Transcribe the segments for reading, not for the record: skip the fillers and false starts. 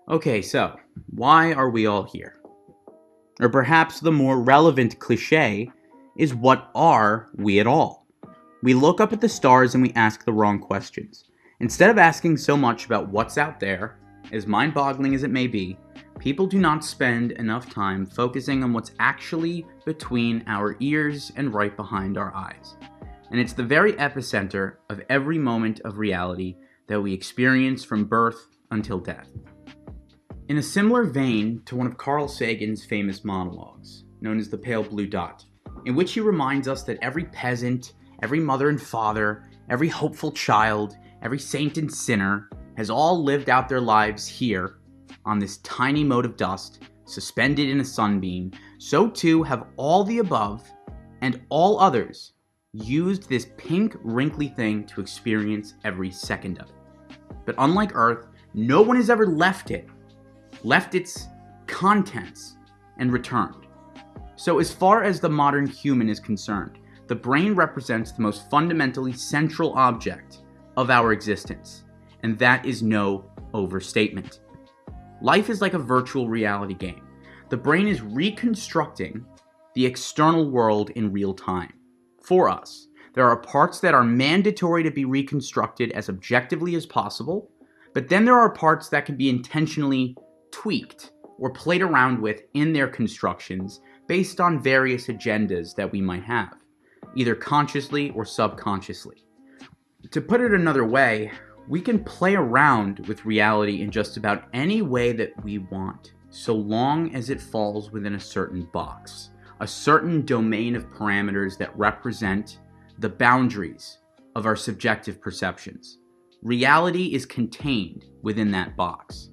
Okay, so why are we all here? Or perhaps the more relevant cliche is, what are we at all? We look up at the stars and we ask the wrong questions. Instead of asking so much about what's out there, as mind-boggling as it may be, people do not spend enough time focusing on what's actually between our ears and right behind our eyes. And it's the very epicenter of every moment of reality that we experience from birth until death. In a similar vein to one of Carl Sagan's famous monologues, known as the Pale Blue Dot, in which he reminds us that every peasant, every mother and father, every hopeful child, every saint and sinner has all lived out their lives here on this tiny mote of dust, suspended in a sunbeam, so too have all the above and all others used this pink, wrinkly thing to experience every second of it. But unlike Earth, no one has ever left its contents, and returned. So as far as the modern human is concerned, the brain represents the most fundamentally central object of our existence, and that is no overstatement. Life is like a virtual reality game. The brain is reconstructing the external world in real time for us. There are parts that are mandatory to be reconstructed as objectively as possible, but then there are parts that can be intentionally tweaked or played around with in their constructions based on various agendas that we might have, either consciously or subconsciously. To put it another way, we can play around with reality in just about any way that we want, so long as it falls within a certain box, a certain domain of parameters that represent the boundaries of our subjective perceptions. Reality is contained within that box.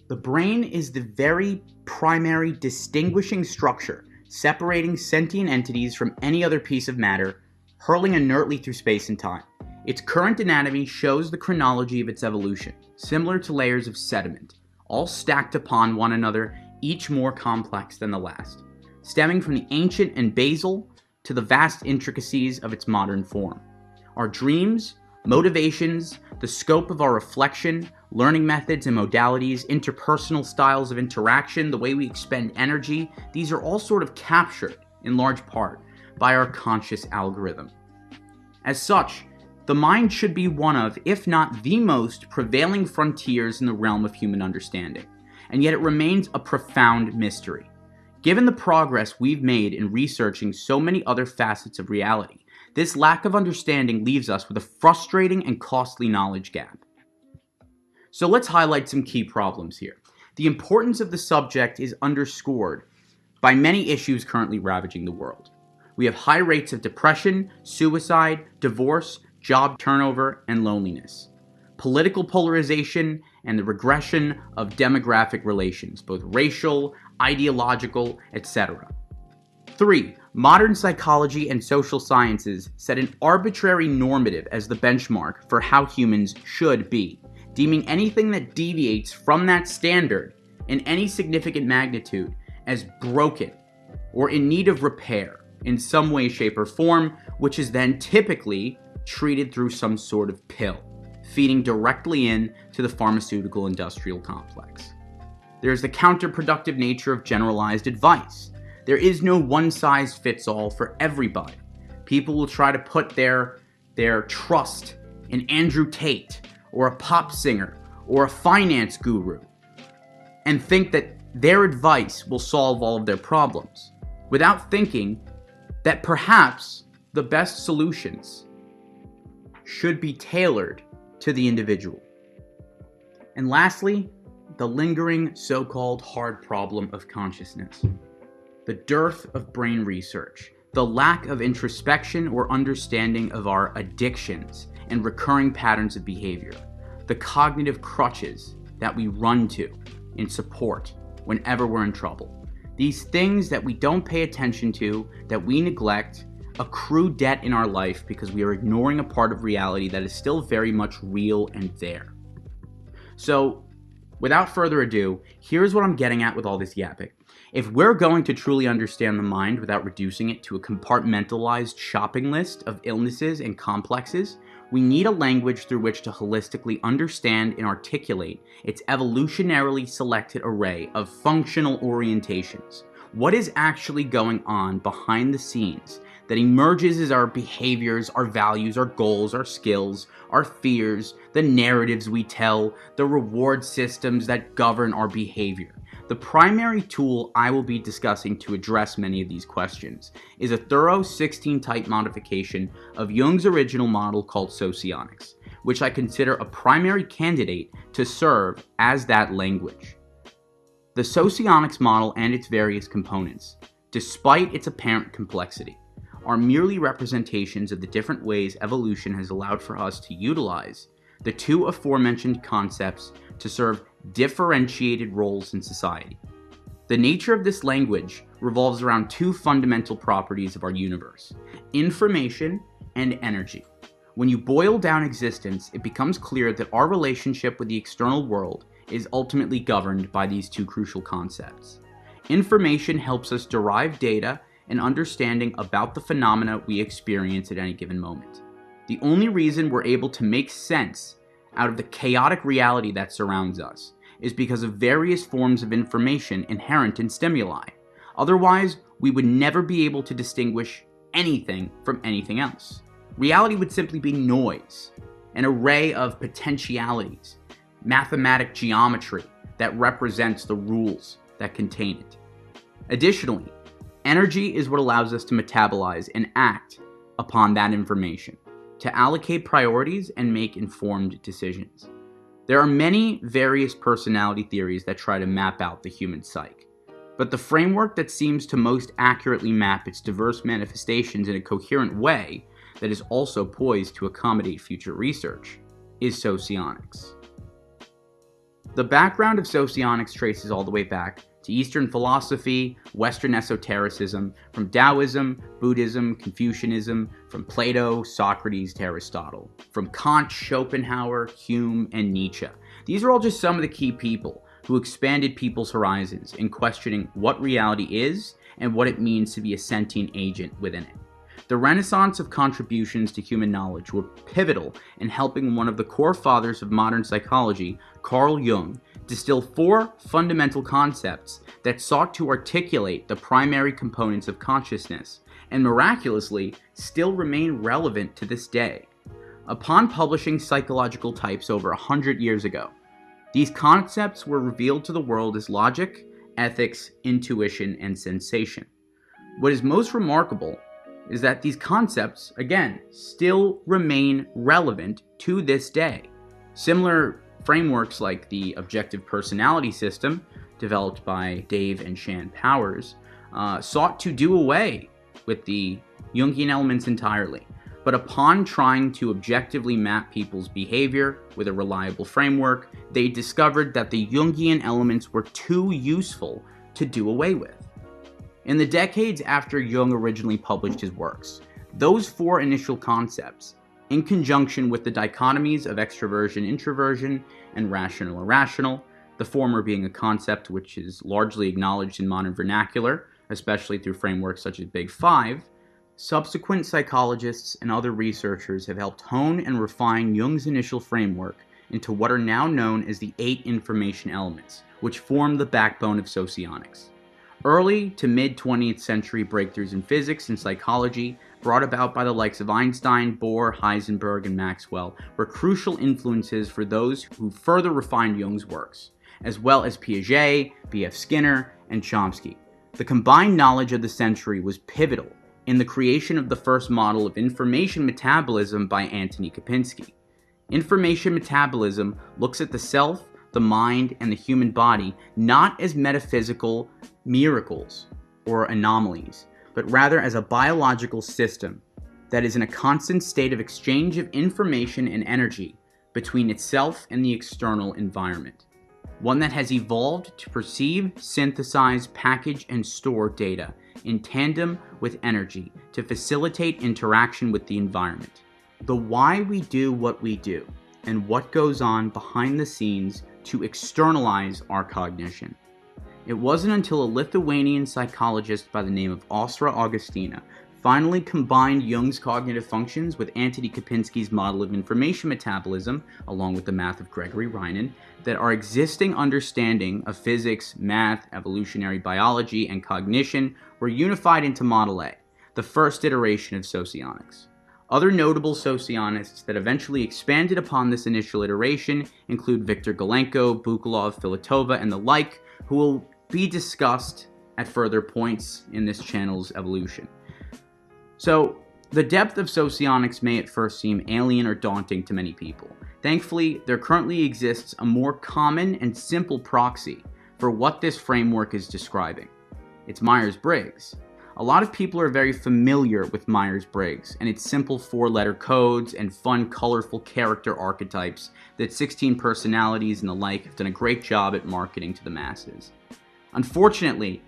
The brain is the very primary distinguishing structure separating sentient entities from any other piece of matter, hurling inertly through space and time. Its current anatomy shows the chronology of its evolution, similar to layers of sediment, all stacked upon one another, each more complex than the last, stemming from the ancient and basal to the vast intricacies of its modern form. Our dreams, motivations, the scope of our reflection, learning methods and modalities, interpersonal styles of interaction, the way we expend energy, these are all sort of captured, in large part, by our conscious algorithm. As such, the mind should be one of, if not the most, prevailing frontiers in the realm of human understanding, and yet it remains a profound mystery. Given the progress we've made in researching so many other facets of reality, this lack of understanding leaves us with a frustrating and costly knowledge gap. So let's highlight some key problems here. The importance of the subject is underscored by many issues currently ravaging the world. We have high rates of depression, suicide, divorce, job turnover, and loneliness. Political polarization and the regression of demographic relations, both racial, ideological, etc. 3. Modern psychology and social sciences set an arbitrary normative as the benchmark for how humans should be, deeming anything that deviates from that standard in any significant magnitude as broken or in need of repair in some way, shape, or form, which is then typically treated through some sort of pill, feeding directly in to the pharmaceutical industrial complex. There is the counterproductive nature of generalized advice. There is no one-size-fits-all for everybody. People will try to put their trust in Andrew Tate or a pop singer or a finance guru and think that their advice will solve all of their problems, without thinking that perhaps the best solutions should be tailored to the individual. And lastly, the lingering so-called hard problem of consciousness. The dearth of brain research, the lack of introspection or understanding of our addictions and recurring patterns of behavior, the cognitive crutches that we run to in support whenever we're in trouble. These things that we don't pay attention to, that we neglect, accrue debt in our life because we are ignoring a part of reality that is still very much real and there. So, without further ado, here's what I'm getting at with all this yapping. If we're going to truly understand the mind without reducing it to a compartmentalized shopping list of illnesses and complexes, we need a language through which to holistically understand and articulate its evolutionarily selected array of functional orientations. What is actually going on behind the scenes that emerges as our behaviors, our values, our goals, our skills, our fears, the narratives we tell, the reward systems that govern our behavior. The primary tool I will be discussing to address many of these questions is a thorough 16-type modification of Jung's original model called Socionics, which I consider a primary candidate to serve as that language. The Socionics model and its various components, despite its apparent complexity, are merely representations of the different ways evolution has allowed for us to utilize the two aforementioned concepts to serve differentiated roles in society. The nature of this language revolves around two fundamental properties of our universe: information and energy. When you boil down existence, it becomes clear that our relationship with the external world is ultimately governed by these two crucial concepts. Information helps us derive data and understanding about the phenomena we experience at any given moment. The only reason we're able to make sense out of the chaotic reality that surrounds us is because of various forms of information inherent in stimuli. Otherwise, we would never be able to distinguish anything from anything else. Reality would simply be noise, an array of potentialities, mathematic geometry that represents the rules that contain it. Additionally, energy is what allows us to metabolize and act upon that information, to allocate priorities and make informed decisions. There are many various personality theories that try to map out the human psyche, but the framework that seems to most accurately map its diverse manifestations in a coherent way that is also poised to accommodate future research is Socionics. The background of Socionics traces all the way back to Eastern philosophy, Western esotericism, from Taoism, Buddhism, Confucianism, from Plato, Socrates to Aristotle, from Kant, Schopenhauer, Hume, and Nietzsche. These are all just some of the key people who expanded people's horizons in questioning what reality is and what it means to be a sentient agent within it. The renaissance of contributions to human knowledge were pivotal in helping one of the core fathers of modern psychology, Carl Jung, distill four fundamental concepts that sought to articulate the primary components of consciousness, and miraculously still remain relevant to this day. Upon publishing Psychological Types over 100 years ago, these concepts were revealed to the world as logic, ethics, intuition, and sensation. What is most remarkable is that these concepts, again, still remain relevant to this day. Similar frameworks like the objective personality system, developed by Dave and Shan Powers, sought to do away with the Jungian elements entirely. But upon trying to objectively map people's behavior with a reliable framework, they discovered that the Jungian elements were too useful to do away with. In the decades after Jung originally published his works, those four initial concepts, in conjunction with the dichotomies of extroversion-introversion and rational-irrational, the former being a concept which is largely acknowledged in modern vernacular, especially through frameworks such as Big Five, subsequent psychologists and other researchers have helped hone and refine Jung's initial framework into what are now known as the 8 information elements, which form the backbone of Socionics. Early to mid-20th century breakthroughs in physics and psychology, brought about by the likes of Einstein, Bohr, Heisenberg, and Maxwell, were crucial influences for those who further refined Jung's works, as well as Piaget, B.F. Skinner, and Chomsky. The combined knowledge of the century was pivotal in the creation of the first model of information metabolism by Antony Kapinski. Information metabolism looks at the self, the mind, and the human body not as metaphysical miracles or anomalies, but rather as a biological system that is in a constant state of exchange of information and energy between itself and the external environment. One that has evolved to perceive, synthesize, package, and store data in tandem with energy to facilitate interaction with the environment. The why we do what we do and what goes on behind the scenes to externalize our cognition. It wasn't until a Lithuanian psychologist by the name of Osra Augustina finally combined Jung's cognitive functions with Antony Kapinski's model of information metabolism, along with the math of Gregory Reinen, that our existing understanding of physics, math, evolutionary biology, and cognition were unified into Model A, the first iteration of Socionics. Other notable socionists that eventually expanded upon this initial iteration include Viktor Galenko, Bukolov, Filatova, and the like, who will be discussed at further points in this channel's evolution. So, the depth of Socionics may at first seem alien or daunting to many people. Thankfully, there currently exists a more common and simple proxy for what this framework is describing. It's Myers-Briggs. A lot of people are very familiar with Myers-Briggs and its simple 4-letter codes and fun, colorful character archetypes that 16 personalities and the like have done a great job at marketing to the masses. Unfortunately,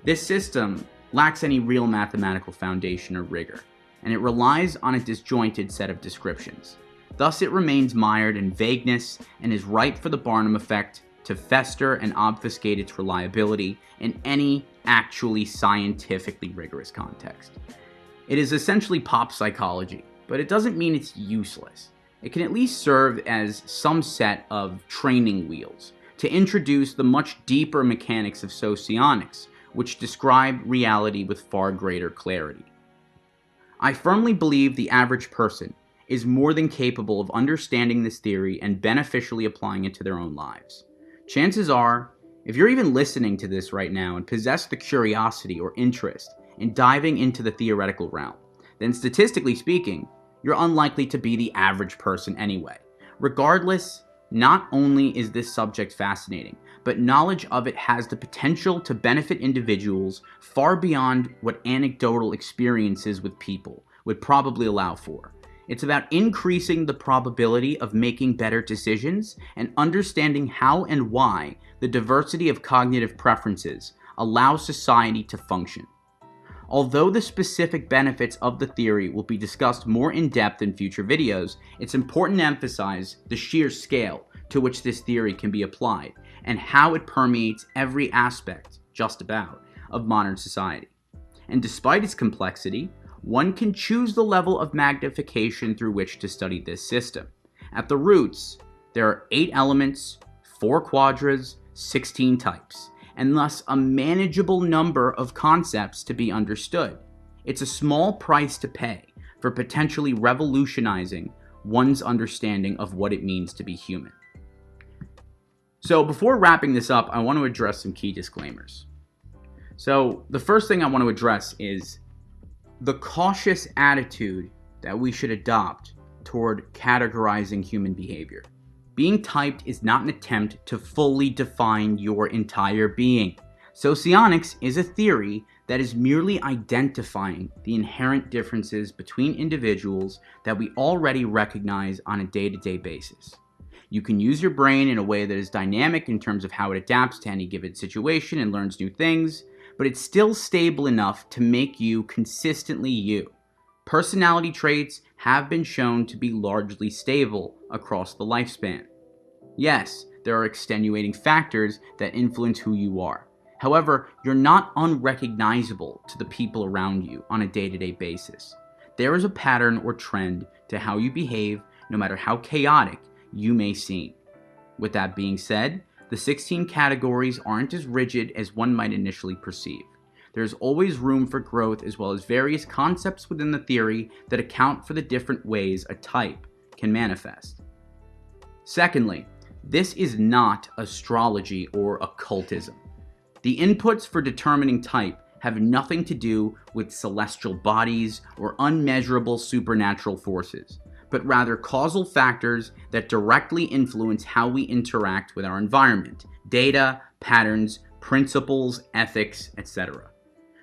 this system lacks any real mathematical foundation or rigor, and it relies on a disjointed set of descriptions. Thus, it remains mired in vagueness and is ripe for the Barnum effect to fester and obfuscate its reliability in any actually scientifically rigorous context. It is essentially pop psychology, but it doesn't mean it's useless. It can at least serve as some set of training wheels to introduce the much deeper mechanics of socionics, which describe reality with far greater clarity. I firmly believe the average person is more than capable of understanding this theory and beneficially applying it to their own lives. Chances are, if you're even listening to this right now and possess the curiosity or interest in diving into the theoretical realm, then statistically speaking, you're unlikely to be the average person anyway. Regardless, not only is this subject fascinating, but knowledge of it has the potential to benefit individuals far beyond what anecdotal experiences with people would probably allow for. It's about increasing the probability of making better decisions and understanding how and why the diversity of cognitive preferences allows society to function. Although the specific benefits of the theory will be discussed more in depth in future videos, it's important to emphasize the sheer scale to which this theory can be applied and how it permeates every aspect, just about, of modern society. And despite its complexity, one can choose the level of magnification through which to study this system. At the roots, there are 8 elements, 4 quadras, 16 types, and thus a manageable number of concepts to be understood. It's a small price to pay for potentially revolutionizing one's understanding of what it means to be human. So before wrapping this up, I want to address some key disclaimers. So the first thing I want to address is the cautious attitude that we should adopt toward categorizing human behavior. Being typed is not an attempt to fully define your entire being. Socionics is a theory that is merely identifying the inherent differences between individuals that we already recognize on a day-to-day basis. You can use your brain in a way that is dynamic in terms of how it adapts to any given situation and learns new things, but it's still stable enough to make you consistently you. Personality traits have been shown to be largely stable across the lifespan. Yes, there are extenuating factors that influence who you are. However, you're not unrecognizable to the people around you on a day-to-day basis. There is a pattern or trend to how you behave, no matter how chaotic you may seem. With that being said, the 16 categories aren't as rigid as one might initially perceive. There's always room for growth, as well as various concepts within the theory that account for the different ways a type can manifest. Secondly, this is not astrology or occultism. The inputs for determining type have nothing to do with celestial bodies or unmeasurable supernatural forces, but rather causal factors that directly influence how we interact with our environment, data, patterns, principles, ethics, etc.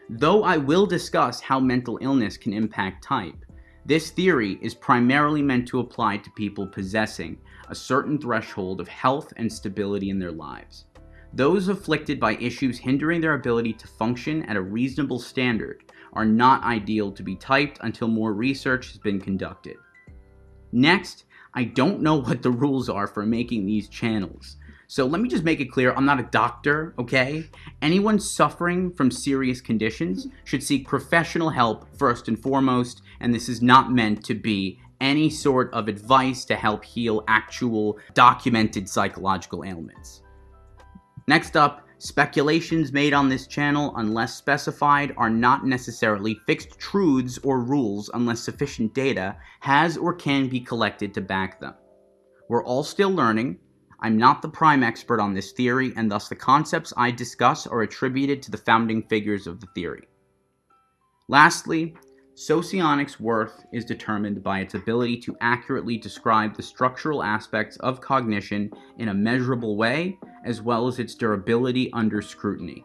Though I will discuss how mental illness can impact type, this theory is primarily meant to apply to people possessing a certain threshold of health and stability in their lives. Those afflicted by issues hindering their ability to function at a reasonable standard are not ideal to be typed until more research has been conducted. Next, I don't know what the rules are for making these channels, So let me just make it clear, I'm not a doctor, okay? Anyone suffering from serious conditions should seek professional help first and foremost, and this is not meant to be any sort of advice to help heal actual documented psychological ailments. Next up, speculations made on this channel, unless specified, are not necessarily fixed truths or rules unless sufficient data has or can be collected to back them. We're all still learning. I'm not the prime expert on this theory, and thus the concepts I discuss are attributed to the founding figures of the theory. Lastly, Socionics' worth is determined by its ability to accurately describe the structural aspects of cognition in a measurable way, as well as its durability under scrutiny.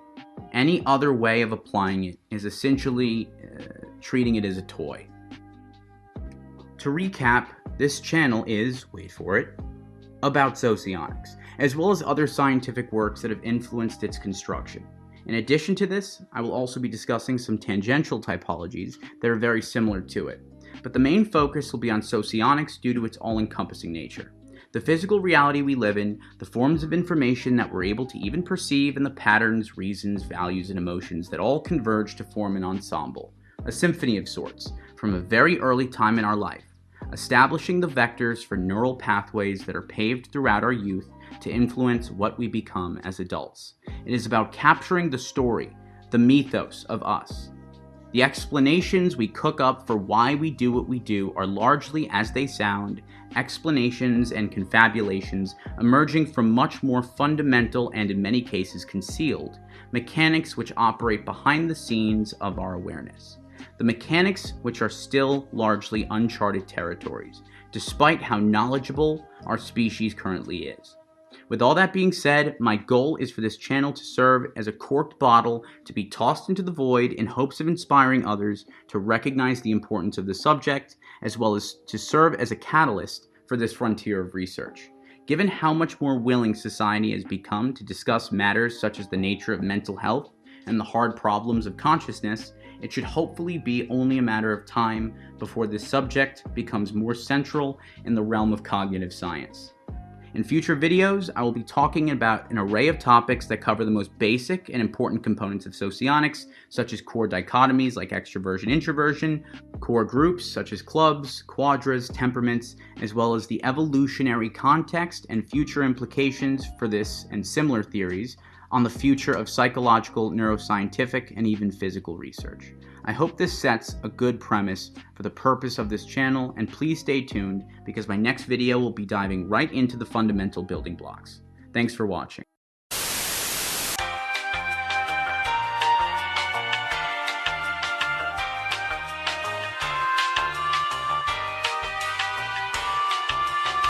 Any other way of applying it is essentially treating it as a toy. To recap, this channel is, wait for it, about socionics, as well as other scientific works that have influenced its construction. In addition to this, I will also be discussing some tangential typologies that are very similar to it, but the main focus will be on socionics due to its all-encompassing nature. The physical reality we live in, the forms of information that we're able to even perceive, and the patterns, reasons, values, and emotions that all converge to form an ensemble, a symphony of sorts, from a very early time in our life, establishing the vectors for neural pathways that are paved throughout our youth to influence what we become as adults. It is about capturing the story, the mythos of us. The explanations we cook up for why we do what we do are largely, as they sound, explanations and confabulations emerging from much more fundamental and, in many cases, concealed mechanics which operate behind the scenes of our awareness. The mechanics which are still largely uncharted territories, despite how knowledgeable our species currently is. With all that being said, my goal is for this channel to serve as a corked bottle to be tossed into the void in hopes of inspiring others to recognize the importance of the subject, as well as to serve as a catalyst for this frontier of research. Given how much more willing society has become to discuss matters such as the nature of mental health and the hard problems of consciousness, it should hopefully be only a matter of time before this subject becomes more central in the realm of cognitive science. In future videos, I will be talking about an array of topics that cover the most basic and important components of socionics, such as core dichotomies like extroversion-introversion, core groups such as clubs, quadras, temperaments, as well as the evolutionary context and future implications for this and similar theories on the future of psychological, neuroscientific, and even physical research. I hope this sets a good premise for the purpose of this channel, and please stay tuned because my next video will be diving right into the fundamental building blocks. Thanks for watching.